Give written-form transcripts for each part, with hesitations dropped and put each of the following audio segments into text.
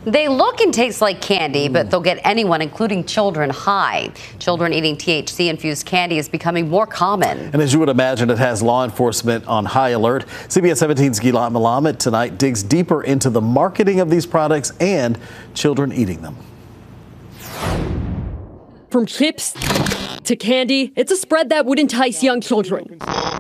They look and taste like candy, but they'll get anyone, including children, high. Children eating THC-infused candy is becoming more common. And as you would imagine, it has law enforcement on high alert. CBS 17's Gilad Malamed tonight digs deeper into the marketing of these products and children eating them. From chips to candy, it's a spread that would entice young children.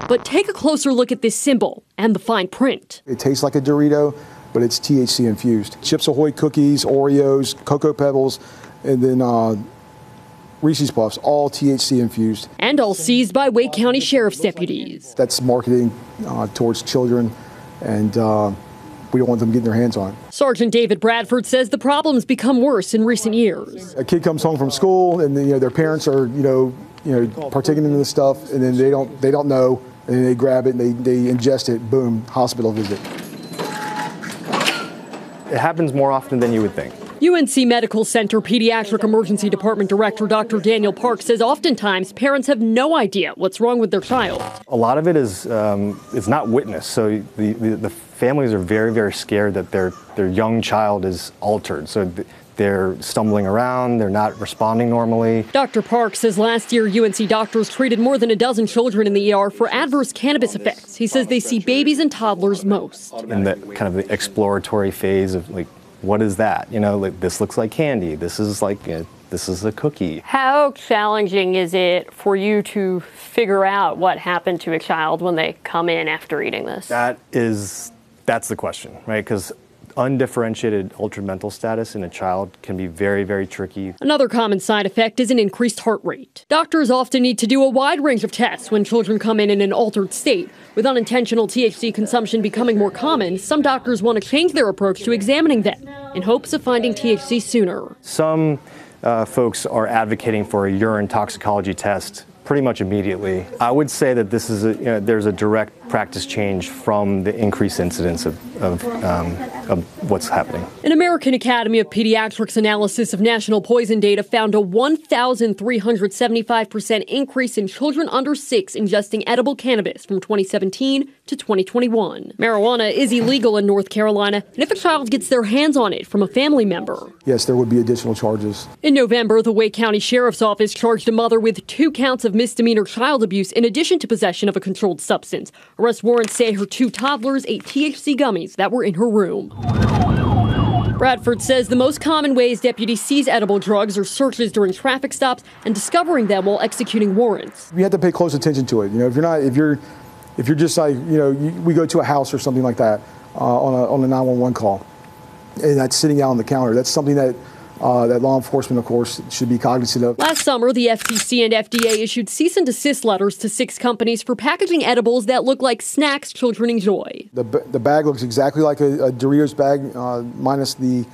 But take a closer look at this symbol and the fine print. It tastes like a Dorito, but it's THC infused. Chips Ahoy cookies, Oreos, Cocoa Pebbles, and then Reese's Puffs, all THC infused. And all seized by Wake County Sheriff's deputies. That's marketing towards children, and we don't want them getting their hands on it. Sergeant David Bradford says the problem's become worse in recent years. A kid comes home from school, and then, their parents are partaking in this stuff, and then they don't know, and then they grab it and they ingest it. Boom, hospital visit. It happens more often than you would think. UNC Medical Center Pediatric Emergency Department Director Dr. Daniel Park says oftentimes parents have no idea what's wrong with their child. A lot of it is not witnessed, so the families are very, very scared that their young child is altered. So they're stumbling around, they're not responding normally. Dr. Park says last year UNC doctors treated more than a dozen children in the ER for adverse cannabis effects. He says they see babies and toddlers most. In the kind of the exploratory phase of what is that? This looks like candy. This is this is a cookie. How challenging is it for you to figure out what happened to a child when they come in after eating this? That's the question, right? Because undifferentiated altered mental status in a child can be very, very tricky. Another common side effect is an increased heart rate. Doctors often need to do a wide range of tests when children come in an altered state. With unintentional THC consumption becoming more common, some doctors want to change their approach to examining them in hopes of finding THC sooner. Some folks are advocating for a urine toxicology test pretty much immediately. I would say that this is there's a direct practice change from the increased incidence of what's happening. An American Academy of Pediatrics analysis of national poison data found a 1,375% increase in children under 6 ingesting edible cannabis from 2017 to 2021. Marijuana is illegal in North Carolina, and if a child gets their hands on it from a family member, yes, there would be additional charges. In November, the Wake County Sheriff's Office charged a mother with 2 counts of misdemeanor child abuse in addition to possession of a controlled substance. Arrest warrants say her 2 toddlers ate THC gummies that were in her room. Bradford says the most common ways deputies seize edible drugs are searches during traffic stops and discovering them while executing warrants. You have to pay close attention to it. If you're just like, we go to a house or something like that on a 911 call, and that's sitting out on the counter. That's something that law enforcement, of course, should be cognizant of. Last summer, the FTC and FDA issued cease and desist letters to 6 companies for packaging edibles that look like snacks children enjoy. The bag looks exactly like a Doritos bag, minus the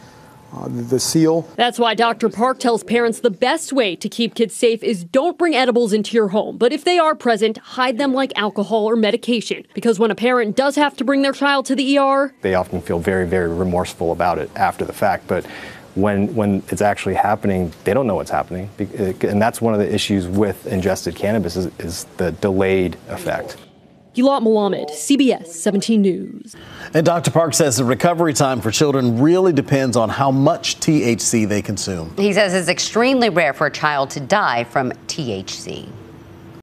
seal. That's why Dr. Park tells parents the best way to keep kids safe is don't bring edibles into your home. But if they are present, hide them like alcohol or medication. Because when a parent does have to bring their child to the ER, they often feel very, very remorseful about it after the fact. But when it's actually happening, they don't know what's happening. And that's one of the issues with ingested cannabis is the delayed effect. Gilad Malamed, CBS 17 News. And Dr. Park says the recovery time for children really depends on how much THC they consume. He says it's extremely rare for a child to die from THC.